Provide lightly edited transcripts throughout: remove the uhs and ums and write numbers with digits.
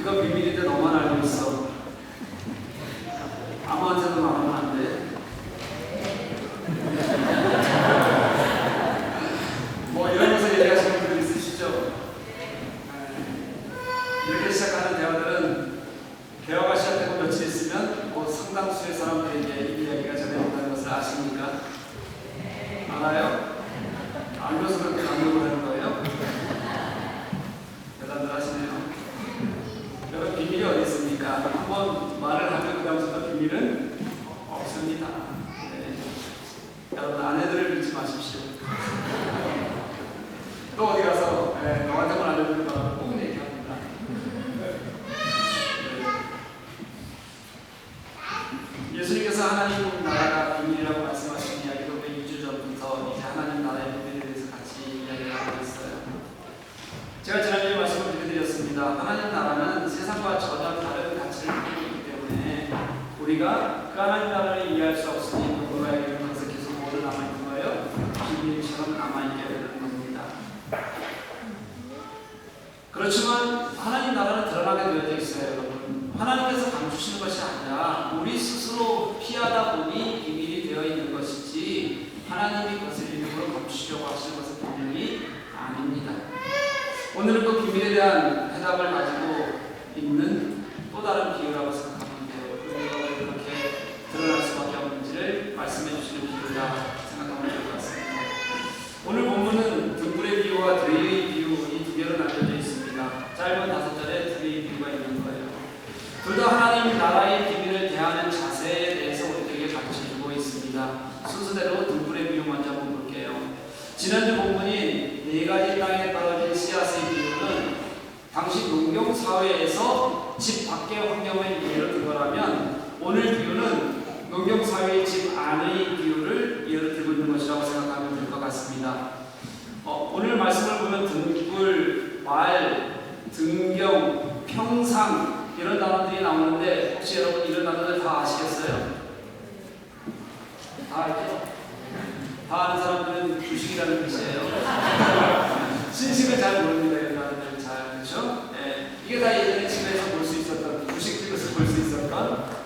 이거 비밀인데 너만 알고 있어. 아무한테도 말하면 안 돼. 뭐 이런 것을 얘기하시는 분들 있으시죠? 이렇게 시작하는 대화들은 대화가 시작되고 며칠 있으면 뭐 상당수의 사람들에게 이 이야기가 전해진다는 것을 아십니까? 알아요? 알면서 그렇게 강요를 하는 거예요? 대단들 하시네요. 여러분, 비밀이 어디 있습니까? 한번 말을 하면 그 다음부터 비밀은 없습니다. 네. 여러분, 아내들을 믿지 마십시오. 또 어디 가서 너한테만 알려주는 거라고 꼭 얘기합니다. 예수님께서 하나님 나라가 비밀이라고 말씀하신 이야기도 우리 2주 전부터 이제 하나님 나라의 비밀에 대해서 같이 이야기를 하고 있어요. 제가 지난주에 말씀을 드렸습니다. 하나님 나라는 세상과 전혀 다른 가치를 가지고 있기 때문에 우리가 그 하나님 나라를 이해할 수 없으니 누구에게는 계속해서 모두 남아있는 거예요. 비밀처럼 남아있게 되는 겁니다. 그렇지만 하나님 나라는 드러나게 되어져 있어요, 여러분. 하나님께서 감추시는 것이 아니라 우리 스스로 피하다 보니 비밀이 되어 있는 것이지 하나님이 그것을 일부러 감추시려고 하시는 것은 분명히 아닙니다. 오늘은 그 비밀에 대한 해답을 가지고 있는 또 다른 비유라고 생각하면 돼요. 그 비유가 왜 그렇게 드러날 수밖에 없는지를 말씀해 주시는 비유라 생각하면 될 것 같습니다. 오늘 본문은 등불의 비유와 돼지의 비유 이 두 개로 나뉘어져 있습니다. 짧은 5절에 두 개의 비유가 있는 거예요. 둘 다 하나님 나라의 비밀을 대하는 자세에 대해서 우리에게 가르쳐주고 있습니다. 순서대로 등불의 비유 먼저 한번 볼게요. 지난주 본문인 4가지 땅에 떨어진 씨앗의 비유는 당시 농경사회에서 집 밖의 환경을 예로 든 거라면 오늘 비유는 농경사회의 집 안의 비유를 예로 들고 있는 것이라고 생각하면 될 것 같습니다. 오늘 말씀을 보면 등불, 말, 등경, 평상 이런 단어들이 나오는데 혹시 여러분 이런 단어들 다 아시겠어요? 다 알죠? 다 아는 사람들은 주식이라는 뜻이에요. 신식을 잘 모릅니다. 이런 단어들 잘, 그렇죠? 네. 이게 다 예전에 집에서 볼 수 있었던, 주식집에서 볼 수 있었던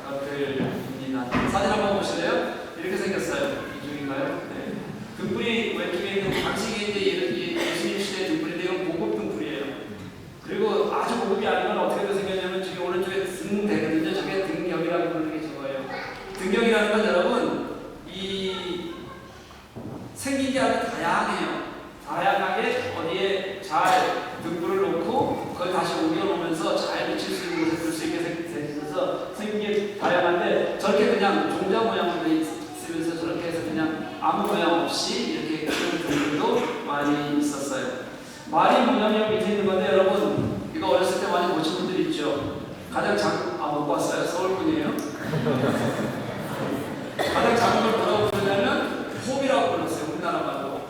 것들입니다. 사진 한번 보실래요? 이렇게 생겼어요. 이쪽인가요? 네. 등불이 왼쪽에 있는 방식이 이제 예수님 시대의 등불인데 이건 고급 등불이에요. 그리고 아주 고급이 아니면 어떻게 생겼냐면 저기 오른쪽에 등대거든요. 저게 등경이라고 부르는 게 저거예요. 등경이라는 건 여러분 이 생긴 게 아주 다양해요. 다양하게 어디에 잘 등불을 놓고 그걸 다시 옮겨놓으면서 잘 비칠 수 있는 곳에 둘 수 있게 생겨서 생긴 게 다양한데 저렇게 그냥 종자 모양으로 있으면서 저렇게 해서 그냥 아무 모양 없이 이렇게 큰 등불도 많이 있었어요. 말이 뭐냐면 밑에 있는 건데 여러분 이거 어렸을 때 많이 보신 분들 있죠? 가장 작은 못 봤어요? 서울 분이에요? 가장 작은 걸 뭐라고 부르냐면 홉이라고 불렀어요. 우리나라 말로.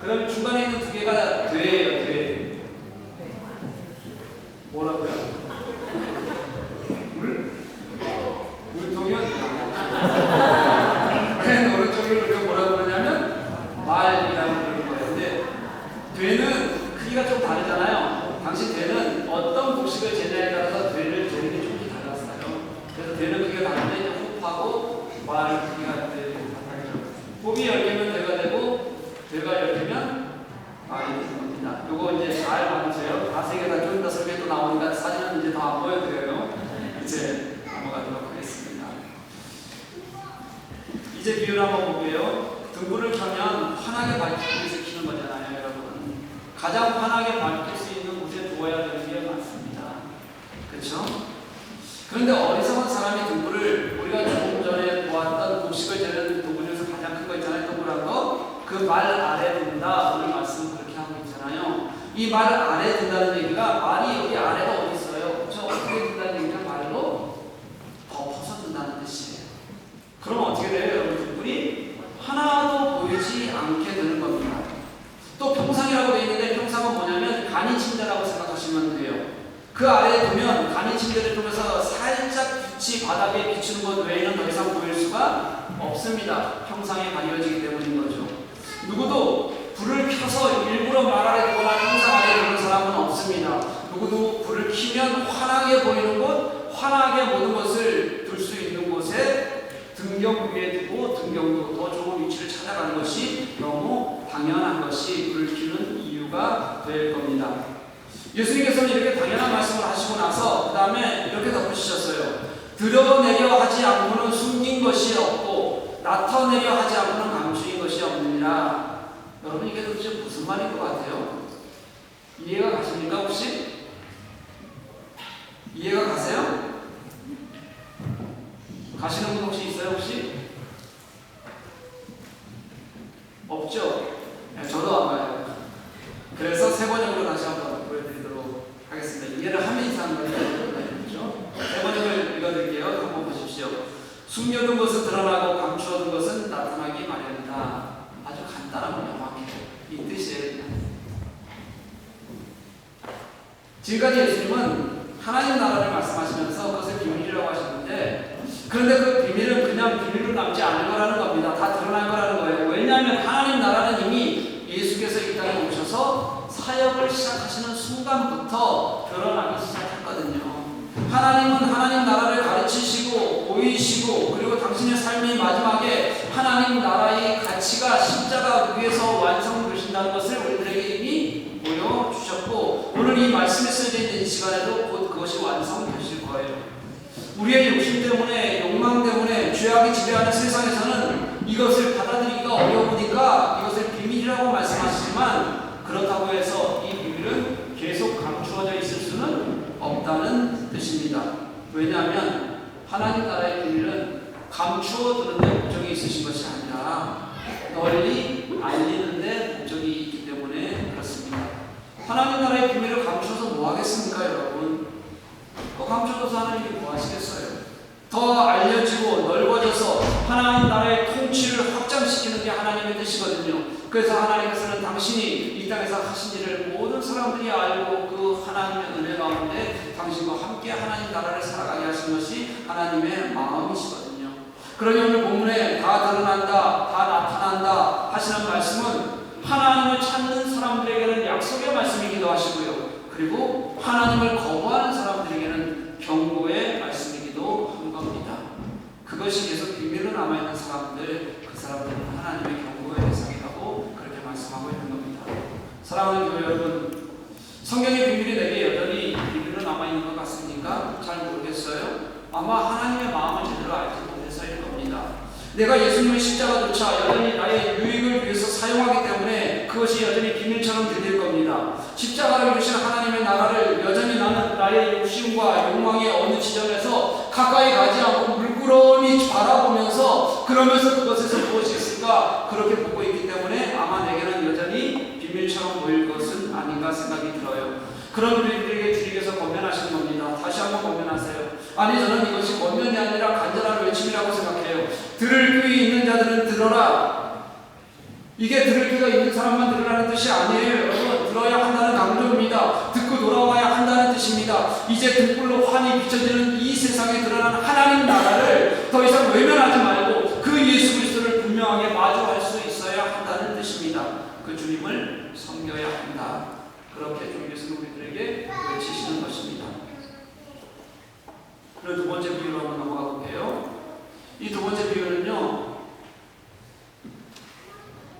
그 다음에 중간에 있는 두 개가 되예요. 돼. 뭐라고요? 물? 물통이요? 맨 오른쪽에 우리가 뭐라고 그러냐면 말이라고 부르는 거예요. 근데 되는 크기가 좀 다르잖아요. 당시 되는 어떤 곡식을 제냐에 따라서 되는 좀 달랐어요. 그래서 되는 크기가 다른데 홉하고 말의 크기가 다르죠. 홉이 10개면 되가 되고 되가 10개면 말이 되는 겁니다. 요거 이제 잘 봐주세요. 다 세 개 다 좀 더 설계 또 나오니까 사진은 이제 다 안 보여드려요. 이제 넘어가도록 하겠습니다. 이제 비유를 한번 볼게요. 등불을 켜면 환하게 밝히기 위해서 켜는 거잖아요, 여러분. 가장 환하게 밝힐 수 있는 곳에 두어야 되는 게 맞습니다. 그렇죠? 그런데 어리석은 사람이 등불을 우리가 조금 전에 보았던 곡식을 재는 도구 중에서 가장 큰 거 있잖아요. 동그란 거. 그 말 아래 둔다. 오늘 말씀 그렇게 하고 있잖아요. 이 말 아래 둔다는 얘기가 말이 여기 아래가 어디 있어요? 그렇죠? 어떻게 둔다는 얘기가 말로 덮어서 둔다는 뜻이에요. 그럼 어떻게 돼요? 여러분 등불이 하나도 보이지 않게 되는 겁니다. 또 평상이라고 되어 있는데 평상은 뭐냐면 간이 침대라고 생각하시면 돼요. 그 아래에 보면 간이 침대를 통해서 살짝 빛이 바닥에 비추는 것 외에는 더 이상 보일 수가 없습니다. 평상에 가려지기 때문인 거죠. 누구도 불을 켜서 일부러 말 아래 두거나 평상 아래에 두는 사람은 없습니다. 누구도 불을 켜면 환하게 보이는 곳, 환하게 모든 것을 둘 수 있는 곳에 등경 위에 두고 등경도 더 좋은 위치를 찾아가는 것이 너무 당연한 것이 불을 켜는 이유가 될 겁니다. 예수님께서는 이렇게 당연한 말씀을 하시고 나서 그 다음에 이렇게 덧붙이셨어요. 드러내려 하지 않고는 숨긴 것이 없고 나타내려 하지 않고는 감추인 것이 없느니라. 여러분 이게 도대체 무슨 말인 것 같아요? 이해가 가십니까 혹시? 이해가 가세요? 가시는 분 혹시 있어요 혹시? 없죠? 네, 저도 안 가요. 그래서 세 번역으로 다시 한번 보여드리도록 하겠습니다. 이해를 하면 이상한 거예요. 그렇죠? 세 번역을 읽어드릴게요. 한번 보십시오. 숨겨둔 것은 드러나고 감추어둔 것은 나타나기 마련이다. 아주 간단하고 명확해요. 이 뜻이에요. 지금까지 예수님은 하나님 나라를 말씀하시면서 그것을 비밀이라고 하셨는데, 그런데 그 비밀은 그냥 비밀로 남지 않을 거라는 겁니다. 다 드러날 거라는 거예요. 왜냐하면 하나님 나라는 이미 예수께서 이 땅에 오셔서 사역을 시작하시는 순간부터 드러나기 시작했거든요. 하나님은 하나님 나라를 가르치시고 보이시고, 그리고 당신의 삶의 마지막에 하나님 나라의 가치가 십자가 위에서 완성되신다는 것을 우리들에게 이미 보여주셨고, 오늘 이 말씀에 쓰여져 있는 이 시간에도 곧 그것이 완성되실 거예요. 우리의 욕심 때문에, 욕망 때문에, 죄악이 지배하는 세상에서는 이것을 받아들이기가 어려우니까 이것을 비밀이라고 말씀하시지만, 그렇다고 해서 이 비밀은 계속 감추어져 있을 수는 없다는 뜻입니다. 왜냐하면 하나님 나라의 비밀은 감추어 두는 데 목적이 있으신 것이 아니라 널리 알리는 데 목적이 있기 때문에 그렇습니다. 하나님 나라의 비밀을 감추어서 뭐 하겠습니까 여러분? 감춰둬서 하나님이 뭐 하시겠어요? 더 알려지고 넓어져서 하나님 나라의 통치를 확장시키는 게 하나님의 뜻이거든요. 그래서 하나님께서는 당신이 이 땅에서 하신 일을 모든 사람들이 알고 그 하나님의 은혜 가운데 당신과 함께 하나님 나라를 살아가게 하신 것이 하나님의 마음이시거든요. 그러니 오늘 본문에 다 드러난다, 다 나타난다 하시는 말씀은 하나님을 찾는 사람들에게는 약속의 말씀이기도 하시고요. 그리고 하나님을 거부하는 사람들에게는 경고의 말씀이기도 한 겁니다. 그것이 계속 비밀로 남아있는 사람들, 그 사람들은 하나님의 경고의 대상이라고 그렇게 말씀하고 있는 겁니다. 사랑하는 교회 여러분, 성경의 비밀이 내게 여전히 비밀로 남아있는 것 같습니까? 잘 모르겠어요. 아마 하나님의 마음을 제대로 알지 못해서일 겁니다. 내가 예수님의 십자가조차 여전히 나의 유익을 위해서 사용하기 때문에 그것이 여전히 비밀처럼 들릴 겁니다. 십자가를 이루신 하나님의 나라를 여전히 나는 나의 욕심과 욕망의 어느 지점에서 가까이 가지 않고 물끄러미 바라보면서, 그러면서 그것에서 무엇이 있을까 그렇게 보고 있기 때문에 아마 내게는 여전히 비밀처럼 보일 것은 아닌가 생각이 들어요. 그런 우리들에게 주님께서 권면하시는 겁니다. 다시 한번 권면하세요. 아니, 저는 이것이 권면이 아니라 간절한 외침이라고 생각해요. 들을 귀 있는 자들은 들어라. 이게 들을 귀가 있는 사람만 들으라는 뜻이 아니에요. 여러분, 들어야 한다는 강조입니다. 듣고 돌아와야 한다는 뜻입니다. 이제 등불로 환히 비춰지는 이 세상에 드러나는 하나님 나라를 더 이상 외면하지 말고 그 예수 그리스도를 분명하게 마주할 수 있어야 한다는 뜻입니다. 그 주님을 섬겨야 한다. 그렇게 주님께서는 우리들에게 외치시는 것입니다. 그리고 두 번째 비유로 한번 넘어가 볼게요. 이 두 번째 비유는요,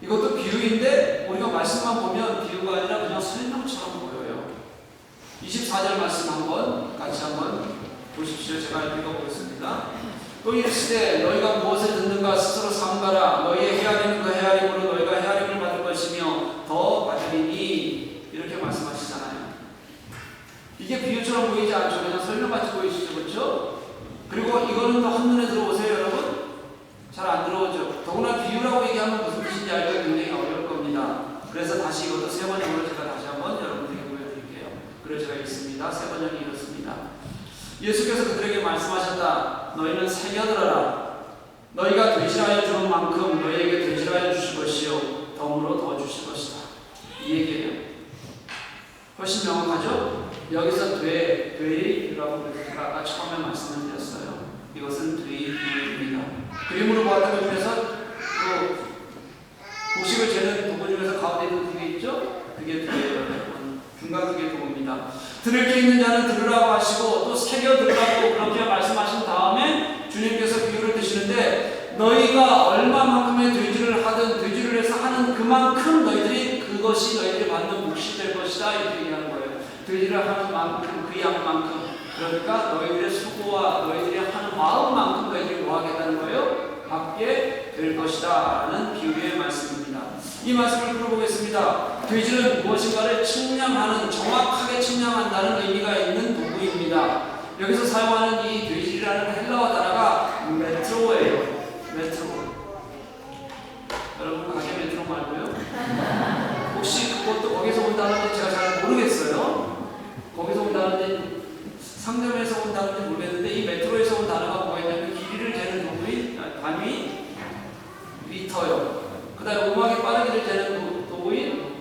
이것도 비유인데 우리가 말씀만 보면 비유가 아니라 그냥 설명처럼 보여요. 24절 말씀 같이 한번 보십시오. 제가 읽어보겠습니다. 또 이르시되 너희가 무엇을 듣는가 스스로 삼가라. 너희의 헤아리는 그 헤아림으로 너희가 헤아림을 받을 것이며 더 받으리니. 이렇게 말씀하시잖아요. 이게 비유처럼 보이지 않죠? 그냥 설명같이 보이시죠? 그렇죠? 그리고 이거는 또 한눈에 들어오세요 여러분? 잘 안 들어오죠? 더구나 비유라고 얘기하면 무슨 뜻인지 알기가 굉장히 어려울 겁니다. 그래서 다시 이것도 세 번역으로 제가 다시 한번 여러분들에게 보여드릴게요. 그래서 제가 읽습니다. 세 번역이 이렇습니다. 예수께서 그들에게 말씀하셨다. 너희는 새겨들어라. 너희가 되실하여 주는 만큼 너희에게 되실하여 주실 것이요 덤으로 더 주실 것이다. 이 얘기예요. 훨씬 명확하죠? 여기서 되라고 제가 아까 처음에 말씀을 드렸어요. 이것은 되입니다. 그림으로 보았던 것 중에서 그 곡식을 재는 도구 중에서 가운데 있는 그게 있죠? 그게 되예요. 여러분, 등과 극의 도구입니다. 들을 게 있는 자는 들으라고 하시고 또 새겨 들으라고 그렇게 말씀하신 다음에 주님께서 비유를 드시는데 너희가 얼마만큼의 돼지를 하든 돼지를 해서 하는 그만큼 너희들이 그것이 너희들이 받는 몫이 될 것이다 이렇게 얘기하는 거예요. 돼지를 하는 만큼 그 양만큼 그러니까 너희들의 수고와 너희들이 하는 마음만큼 너희들이 뭐 하겠다는 거예요? 받게 될 것이다 라는 비유의 말씀입니다. 이 말씀을 풀어보겠습니다. 돼지는 무엇인가를 측량하는 정확하게 측량한다는 의미가 있는 도구입니다. 여기서 사용하는 이 돼지라는 헬라어 단어가 메트로예요. 메트로. 여러분 가게 메트로 말고요. 혹시 그것도 거기서 온다는지 제가 잘 모르겠어요. 거기서 온다는지 상점에서 온다는지 모르겠는데 이 메트로에서 온 단어가 뭐였냐면 길이를 재는 도구의 단위 미터요. 그 다음에 음악이 빠르기를 재는 도구인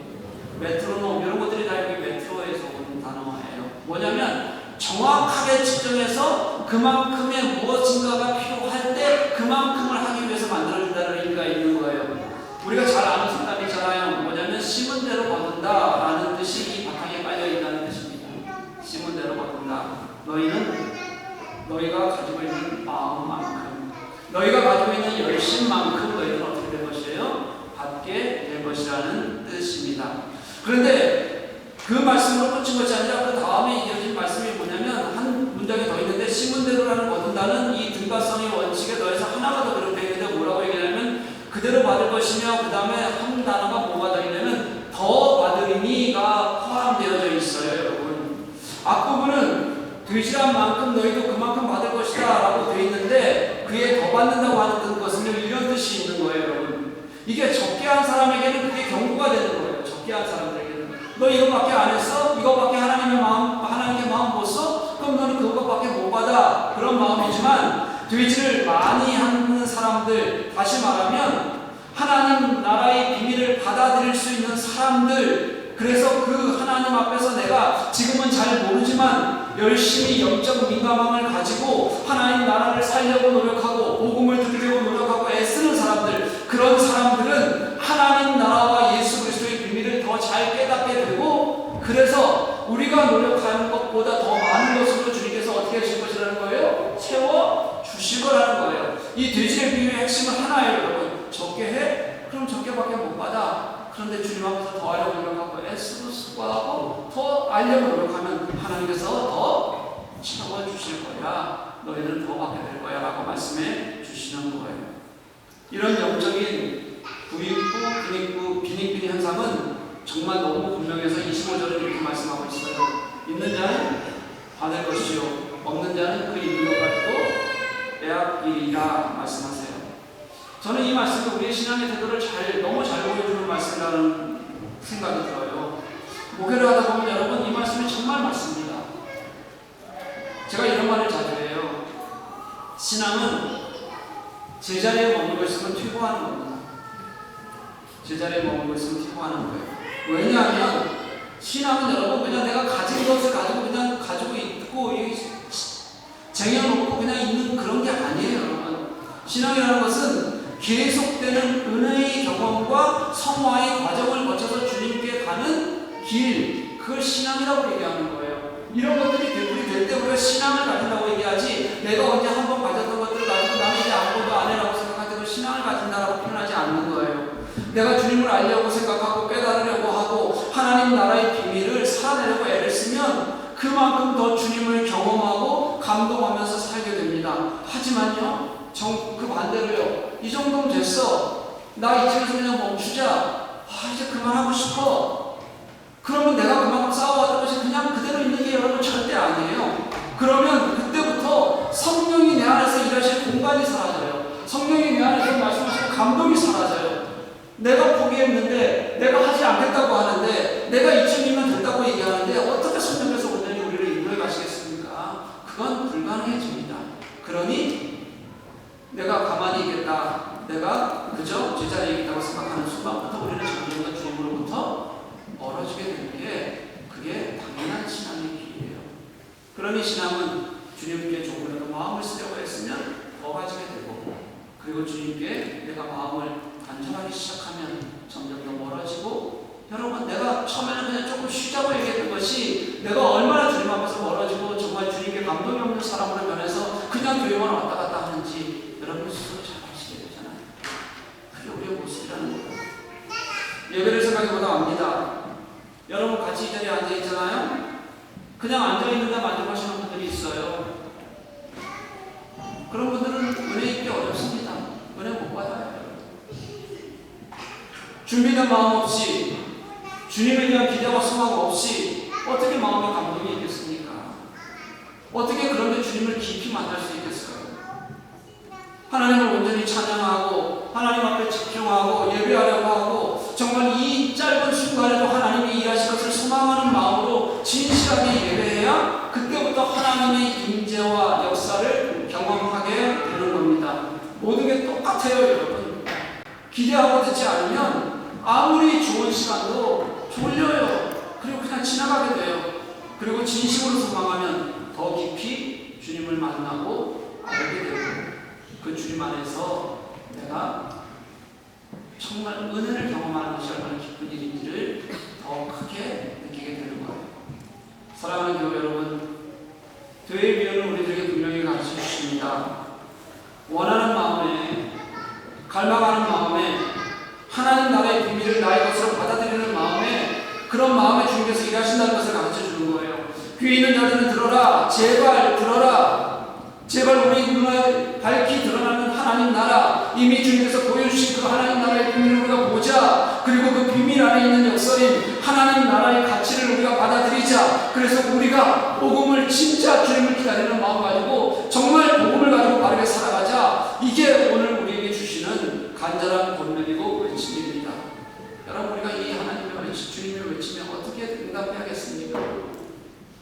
메트로놈 이런 것들이 다 여기 메트로에서 온 단어예요. 뭐냐면 정확하게 측정해서 그만큼의 무엇인가가 필요할 때 그만큼을 하기 위해서 만들어준다는 의미가 있는 거예요. 우리가 잘 아는 속담이잖아요. 뭐냐면 심은 대로 거둔다 라는 뜻이 이 바탕에 깔려있다는 뜻입니다. 심은 대로 거둔다. 너희가 가지고 있는 마음만큼 너희가 가지고 있는 열심만큼 너희들은 어떻게 될 것이에요? 받게 될 것이라는 뜻입니다. 그런데 그 말씀으로 끝인 것이 아니라 그 다음에 이어진 말씀이 뭐냐면 한 문장이 더 있는데 심은 대로라는 거둔다는 이 등가성의 원칙에 더해서 하나가 더 들어가 있는데 뭐라고 얘기하냐면 그대로 받을 것이며 그 다음에 한 단어가 뭐가 더 있냐면 더 받으리니가 포함되어져 있어요. 여러분 앞부분은 되시란 만큼 너희도 그만큼 받을 것이다 라고 되어 있는데 그에 더 받는다고 하는 것은 이런 뜻이 있는 거예요. 여러분 이게 적게 한 사람에게는 그게 경고가 되는 거예요. 적게 한 사람들에게는 너 이거밖에 안 했어? 이거밖에 하나님의 마음 못 써? 그럼 너는 그것밖에 못 받아. 그런 마음이지만 돼지를 많이 하는 사람들, 다시 말하면 하나님 나라의 비밀을 받아들일 수 있는 사람들, 그래서 그 하나님 앞에서 내가 지금은 잘 모르지만 열심히 영적 민감함을 가지고 하나님 나라를 살려고 노력하고 복음을 들으려고 노력하고 애쓰는 사람들, 그런 사람들은 하나님 나라와 예수 그리스도의 비밀을 더 잘 깨닫게 되고 그래서 우리가 노력하는 것보다 더 많은 것으로 주님께서 어떻게 하실 것이라는 거예요? 채워 주실 거라는 거예요. 이 돼지의 비유의 핵심은 하나예요. 여러분 적게 해? 그럼 적게밖에 못 받아. 그런데 주님 앞에서 더 하려고 노력하고 애쓰고 수고하고 더 알려고 노력하면 하나님께서 더 채워주실 거야. 너희는 더 받게 될 거야 라고 말씀해 주시는 거예요. 이런 영적인 부익부, 빈익빈 현상은 정말 너무 분명해서 25절은 이렇게 말씀하고 있어요. 있는 자는 받을 것이요 없는 자는 그 있는 것 가지고 빼앗기리라 말씀하세요. 저는 이 말씀이 우리의 신앙의 태도를 너무 잘 보여주는 말씀이라는 생각이 들어요. 목회를 하다 보면 여러분 이 말씀이 정말 맞습니다. 제가 이런 말을 자주 해요. 신앙은 제자리에 머물고 있으면 퇴보하는 겁니다. 제자리에 머물고 있으면 퇴보하는 거예요. 왜냐하면 신앙은 여러분 그냥 내가 가진 것을 가지고 그냥 가지고 있고 쟁여놓고 그냥 있는 그런 게 아니에요. 여러분 신앙이라는 것은 계속되는 은혜의 경험과 성화의 과정을 거쳐서 주님께 가는 길, 그걸 신앙이라고 얘기하는 거예요. 이런 것들이 되풀이 될 때 우리가 신앙을 가진다고 얘기하지 내가 언제 한번 가졌던 것들을 가지고 나는 이제 아무것도 안 해라고 생각할 때도 신앙을 가진다라고 표현하지 않는 거예요. 내가 주님을 알려고 생각하고 깨달으려고 하고 하나님 나라의 비밀을 살아내려고 애를 쓰면 그만큼 더 주님을 경험하고 감동하면서 살게 됩니다. 하지만요 그 반대로요 이 정도면 됐어 나 이쯤에서 그냥 멈추자 이제 그만하고 싶어 그러면 내가 그만큼 싸워왔던 것이 그냥 그대로 있는 게 여러분 절대 아니에요. 그러면 그때부터 성령이 내 안에서 일하실 공간이 사라져요. 성령이 내 안에서 말씀하시는 감동이 사라져요. 내가 포기했는데 내가 하지 않겠다고 하는데 내가 이쯤이면 된다고 얘기하는데 어떻게 성령께서 온전히 우리를 인도해 가시겠습니까? 그건 불가능해집니다. 그러니 내가 가만히 있겠다 내가 그저 제자리에 있다고 생각하는 순간부터 우리는 점점 더 주님으로부터 멀어지게 되는 게 그게 당연한 신앙의 길이에요. 그러니 신앙은 주님께 조금이라도 마음을 쓰려고 했으면 더 가지게 되고 그리고 주님께 내가 마음을 간절하기 시작하면 점점 더 멀어지고 여러분, 내가 처음에는 그냥 조금 쉬자고 얘기했던 것이 내가 얼마나 주님 앞에서 멀어지고 정말 주님께 감동이 없는 사람으로 변해서 그냥 교회만 왔다 갔다 하는지 여러분 스스로 잘 아시게 되잖아요. 그게 우리의 모습이라는 거예요. 예배를 생각해보다 압니다. 여러분 같이 이 자리에 앉아있잖아요. 그냥 앉아있는데 만족하시는 분들이 있어요. 그런 분들은 은혜 입기 어렵습니다. 은혜 못 받아요. 준비된 마음 없이, 주님에 대한 기대와 소망 없이 어떻게 마음의 감동이 있겠습니까? 어떻게 그런데 주님을 깊이 만날 수 있겠어요? 하나님을 온전히 찬양하고 하나님 앞에 집중하고 예배하려고 하고 정말 이 짧은 순간에도 하나님이 일하실 것을 소망하는 마음으로 진실하게 예배해야 그때부터 하나님의 임재와 역사를 경험하게 되는 겁니다. 모든 게 똑같아요, 여러분. 기대하고 듣지 않으면 아무리 좋은 시간도 졸려요. 그리고 그냥 지나가게 돼요. 그리고 진심으로 소망하면 더 깊이 주님을 만나고 알게 되고 그 주님 안에서 내가 정말 은혜를 경험하는 것이 얼마나 기쁜 일인지를 더 크게 느끼게 되는 거예요. 사랑하는 교회 여러분, 교회의 미련은 우리들에게 분명히 가르쳐 주십니다. 원하는 마음에, 갈망하는 마음에, 하나님 나라의 비밀을 나의 것으로 받아들이는 마음에, 그런 마음에 주님께서 일하신다는 것을 가르쳐 주는 거예요. 귀에 있는 자들은 들어라. 제발 들어라. 제발 우리 눈에 밝히 드러나는 하나님 나라, 이미 주님께서 보여주신 그 하나님 나라의 비밀을 우리가 보자. 그리고 그 비밀 안에 있는 역설인 하나님 나라의 가치를 우리가 받아들이자. 그래서 우리가 복음을, 진짜 주님을 기다리는 마음 가지고 정말 복음을 가지고 바르게 살아가자. 이게 오늘 우리에게 주시는 간절한 권면이고 외침입니다. 여러분, 우리가 이 하나님의 외침, 주님의 외침에 어떻게 응답해야겠습니까?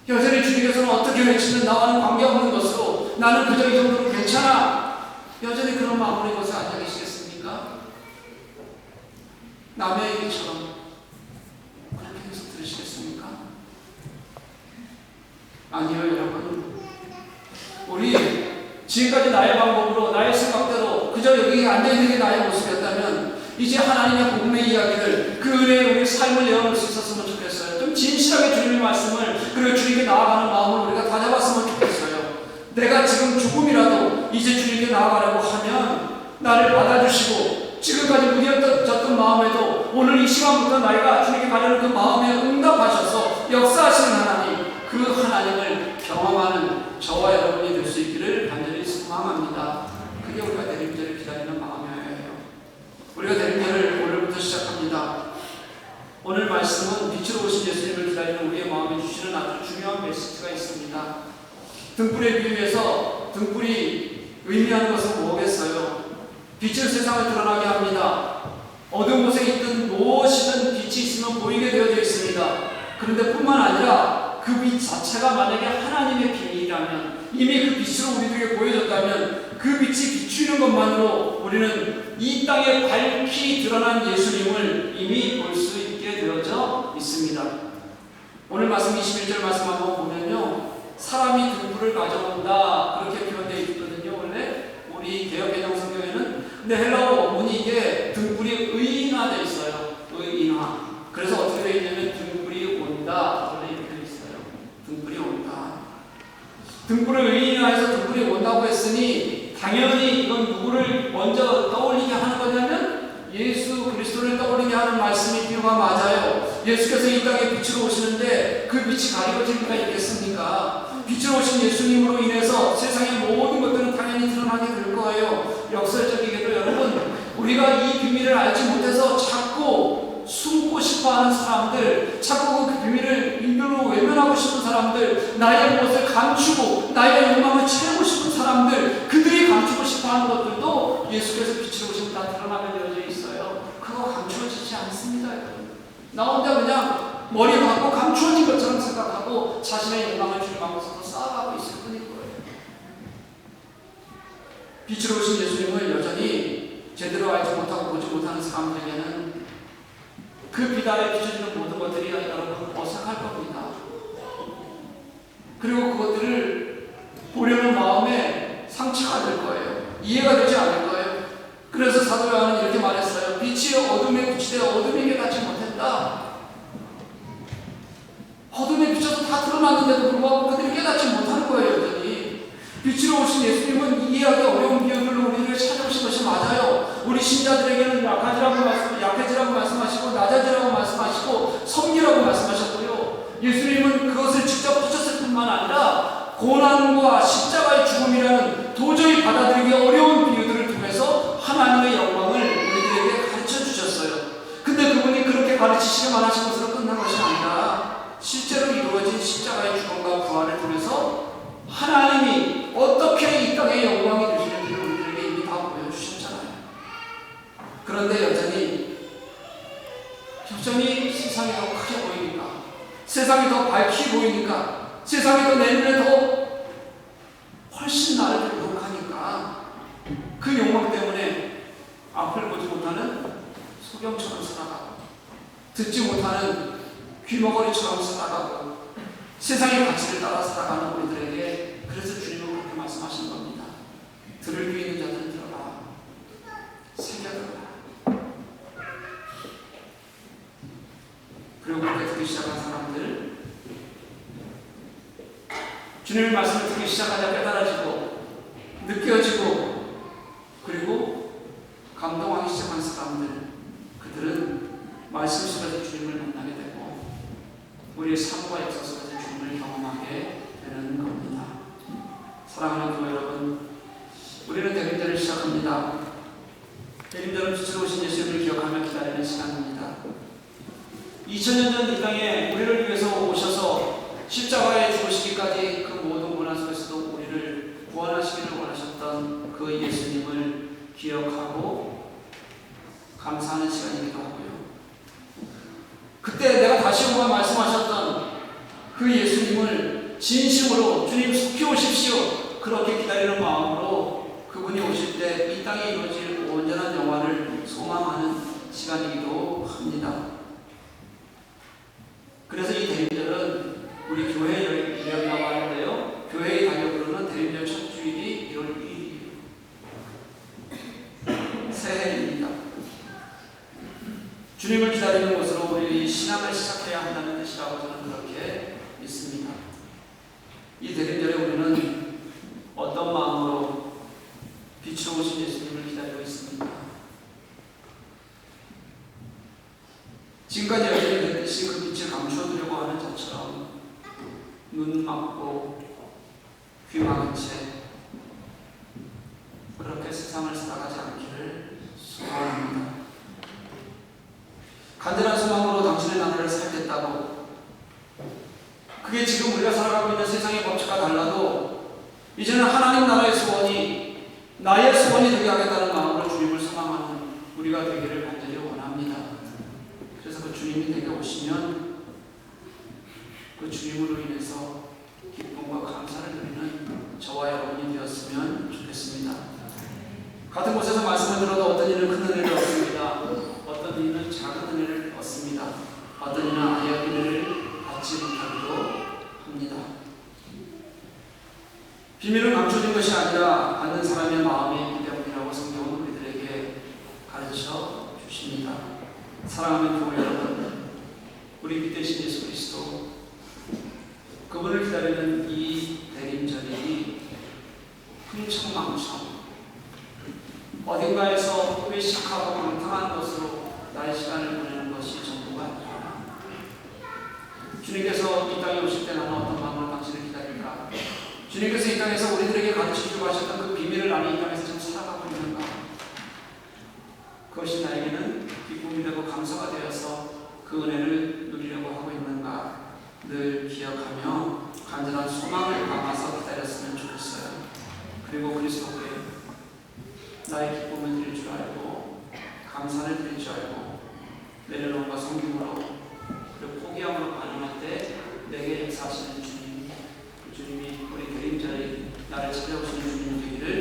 여전히 주님께서는 어떻게 외치는 나와는 관계없는 것으로 나는 그저 이 정도로 괜찮아. 여전히 그런 마음으로 이곳에 앉아 계시겠습니까? 남의 얘기처럼 그렇게 계속 들으시겠습니까? 아니요, 여러분. 우리 지금까지 나의 방법으로, 나의 생각대로 그저 여기 앉아있는 게 나의 모습이었다면 이제 하나님의 복음의 이야기를, 그 은혜에 우리 삶을 내어놓을 수 있었으면 좋겠어요. 좀 진실하게 주님의 말씀을, 그리고 주님께 나아가는 마음을 우리가 다잡았으면 좋겠어요. 내가 지금 조금이라도 이제 주님께 나아가려고 하면 나를 받아주시고, 지금까지 무뎌졌던 마음에도 오늘 이 시간부터 나이가 주님께 가려는 그 마음에 응답하셔서 역사하시는 하나님, 그 하나님을 경험하는 저와 여러분이 될 수 있기를 간절히 소망합니다. 그게 우리가 내림절을 기다리는 마음이에요. 우리가 내림절을 오늘부터 시작합니다. 오늘 말씀은 빛으로 오신 예수님을 기다리는 우리의 마음에 주시는 아주 중요한 메시지가 있습니다. 등불에 비유해서 등불이 의미하는 것은 뭐겠어요? 빛은 세상을 드러나게 합니다. 어두운 곳에 있든 무엇이든 빛이 있으면 보이게 되어져 있습니다. 그런데 뿐만 아니라 그 빛 자체가 만약에 하나님의 비밀이라면, 이미 그 빛으로 우리들에게 보여졌다면 그 빛이 비추는 것만으로 우리는 이 땅에 밝히 드러난 예수님을 이미 볼 수 있게 되어져 있습니다. 오늘 말씀 21절 말씀 한번 보면요, 사람이 등불을 가져온다 그렇게 표현되어 있거든요. 원래 우리 개역개정 성경에는, 근데 헬라어 원문이 이게 등불이 의인화되어 있어요. 의인화. 그래서 어떻게 되어 있냐면 등불이 온다 원래 이렇게 되어 있어요. 등불이 온다. 등불을 의인화해서 등불이 온다고 했으니 당연히 이건 누구를 먼저 떠올리게 하는 거냐면 예수 그리스도를 떠올리게 하는 말씀이 필요가 맞아요. 예수께서 이 땅에 빛으로 오시는데 그 빛이 가리워질 리가 있겠습니까? 빛으로 오신 예수님으로 인해서 세상의 모든 것들은 당연히 드러나게 될 거예요. 역설적이게도 여러분, 우리가 이 비밀을 알지 못해서 자꾸 숨고 싶어하는 사람들, 자꾸 그 비밀을 인별로 외면하고 싶은 사람들, 나의 무엇을 감추고 나의 욕망을 채우고 싶은 사람들, 그들이 감추고 싶어하는 것들도 예수께서 빛으로 오시면 다 드러나게 되어져 있어요. 그거 감추어지지 않습니다. 나 혼자 그냥 머리 박고 감추어진 것처럼 생각하고 자신의 욕망을 주님 앞에서 쌓아가고 있을 뿐일 거예요. 빛으로 오신 예수님을 여전히 제대로 알지 못하고 보지 못하는 사람들에게는 그 빛 아래 비춰지는 모든 것들이 여러분 어색할 겁니다. 그리고 그것들을 보려는 마음에 상처가 될 거예요. 이해가 되지 않을 거예요. 그래서 사도 요한은 이렇게 말했어요. 빛이 어둠에 비치되 어둠에게 닿지 못했다. 다 드러났는데도 불구하고 그들이 깨닫지 못하는 거예요. 여전히 빛으로 오신 예수님은 이해하기 어려운 비유들로 우리를 찾아오신 것이 맞아요. 우리 신자들에게는 약해지라고 말씀하시고 낮아지라고 말씀하시고 섬기라고 말씀하셨고요. 예수님은 그것을 직접 하셨을 뿐만 아니라 고난과 십자가의 죽음이라는 도저히 받아들이기 어려운 비유들을 통해서 하나님의 영광을 우리들에게 가르쳐 주셨어요. 근데 그분이 그렇게 가르치시기만 하신 것으로 끝난 것이 아니라 실제로 이루어진 십자가의 죽음과 부활을 통해서 하나님이 어떻게 이 땅에 영광이 되시는지를 우리들에게 이미 다 보여주셨잖아요. 그런데 여전히 세상이 더 크게 보이니까, 세상이 더 밝게 보이니까, 세상이 더 내 눈에 더 훨씬 나를 유혹하니까 그 욕망 때문에 앞을 보지 못하는 소경처럼 살아가고 듣지 못하는 귀머거리처럼 살아가고 세상의 가치를 따라 살아가는 우리들에게 그래서 주님은 그렇게 말씀하신 겁니다. 들을 귀 있는 자들은 들어라. 새겨들어라. 그리고 그렇게 듣기 시작한 사람들, 주님의 말씀을 듣기 시작하자 깨달아지고 느껴지고 그리고 감동하기 시작한 사람들, 그들은 말씀 속에서 주님을 만나게 되고 우리의 삶과 역사 속에서 주님을 경험하게 되는 겁니다. 사랑하는 교회 여러분, 우리는 대림절을 시작합니다. 대림절은 빛으로 오신 예수님을 기억하며 기다리는 시간입니다. 2000년 전 이 땅에 우리를 위해서 오셔서 십자가에 죽으시기까지 그 모든 고난 속에서도 우리를 구원하시기를 원하셨던 그 예수님을 기억하고 감사하는 시간이기도 하고요. 그때 내가 다시 한번 말씀하셨던 그 예수님을 진심으로 주님 속히 오십시오 그렇게 기다리는 마음으로 그분이 오실 때 이 땅에 이루어질 온전한 영화를 소망하는 시간이기도 합니다. 그래서 이 대림절은 우리 교회 여행이라고 하는데요, 교회의 달력으로는 대림절 첫 주일이 1월 1일이에요. 새해입니다. 주님을 기다리는 것으로 우리 신앙을 시작해야 한다는 뜻이라고 저는 그렇게 믿습니다. 이 대림절에 우리는 어떤 마음으로 빛으로 오신 예수님을 기다리고 있습니까? 지금까지 여전히 냈듯이 그 빛을 감추어두려고 하는 자처럼 눈 막고 귀 막은 채 그렇게 세상을 살아가지 않기를 소원합니다. 간절한 소망으로 당신의 나라를 살겠다고, 그게 지금 우리가 살아가고 있는 세상의 법칙과 달라도 이제는 하나님 나라의 소원이 나의 소원이 되게 하겠다는 마음으로 주님을 소망하는 우리가 되기를 간절히 원합니다. 그래서 그 주님이 내게 오시면 그 주님으로 인해서 기쁨과 감사를 드리는 저와 여러분이 되었으면 좋겠습니다. 같은 곳에서 말씀을 들어도 어떤 이는 큰 은혜를 얻습니다. 어떤 이는 작은 은혜를 얻습니다. 어떤 이는 아예 은혜를 받지 못하기도 합니다. 비밀은 감춰진 것이 아니라 받는 사람의 마음이 있기 때문이라고 성경은 우리들에게 가르쳐 주십니다. 사랑하는 교회 여러분, 우리 빛 대신 예수 그리스도, 그분을 기다리는 이 대림절이 흥청망청 어딘가에서 외식하고 방탕한 것으로 나의 시간을 보내는 것이 전부가 아니라 주님께서 이 땅에 오실 때 나는 어떤 마음으로 당신을 기다릴까? 주님께서 이 땅에서 우리들에게 가르치시고 하셨던 그 비밀을 나는 이 땅에서 좀 살아가고 있는가? 그것이 나에게는 기쁨이 되고 감사가 되어서 그 은혜를 누리려고 하고 있는가? 늘 기억하며 간절한 소망을 담아서 기다렸으면 좋겠어요. 그리고 그리스도께 나의 기쁨을 드릴 줄 알고 감사를 드릴 줄 알고 내려놓음과 섬김으로 그리고 포기함으로 반응할 때 내게 역사하시는 주님, 그 주님이 우리 대림절에 나를 찾아오시는 주님